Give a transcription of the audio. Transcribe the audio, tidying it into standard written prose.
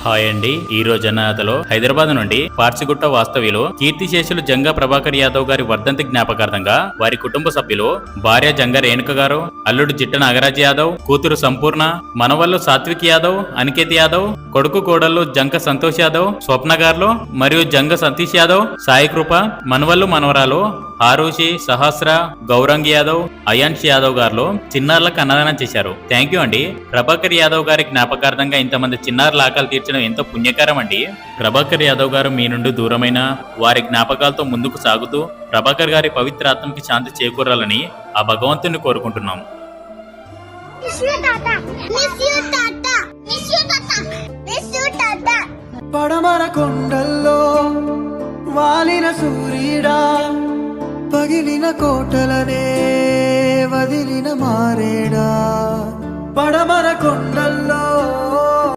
Hi అండి. ఈ రోజు అనాథలో హైదరాబాద్ నుండి పార్సిగుట్ట వాస్తవ్యులు కీర్తిశేషులు జంగా ప్రభాకర్ యాదవ్ గారి వర్ధంతి జ్ఞాపకార్థంగా వారి కుటుంబ సభ్యులు భార్య జంగా రేణుక గారు, అల్లుడు జిట్ట నాగరాజ్ యాదవ్, కూతురు సంపూర్ణ, మనవళ్ళు సాత్విక్ యాదవ్, అనికేత్ యాదవ్, కొడుకు కోడళ్ళు జంక సంతోష్ యాదవ్, స్వప్న గారు మరియు జంగ సతీష్ యాదవ్, సాయి కృప, మనవళ్ళు మనవరాలు ఆరుషి, సహస్ర, గౌరంగ్ యాదవ్, అయాన్ష్ యాదవ్ గారు చిన్నారులకు అన్నదానం చేశారు. థ్యాంక్ యూ అండి. ప్రభాకర్ యాదవ్ గారి జ్ఞాపకార్థంగా ఇంతమంది చిన్నారుల ఆకలి తీర్చడం ఎంతో పుణ్యకరం అండి. ప్రభాకర్ యాదవ్ గారు మీ నుండి దూరమైన వారి జ్ఞాపకాలతో ముందుకు సాగుతూ ప్రభాకర్ గారి పవిత్ర ఆత్మకి శాంతి చేకూరాలని ఆ భగవంతుని కోరుకుంటున్నాం. పడమర కొండల్లో వాలిన సూర్యుడా, పగిలిన కోటలనే వదిలిన మారేడా. పడమర కొండల్లో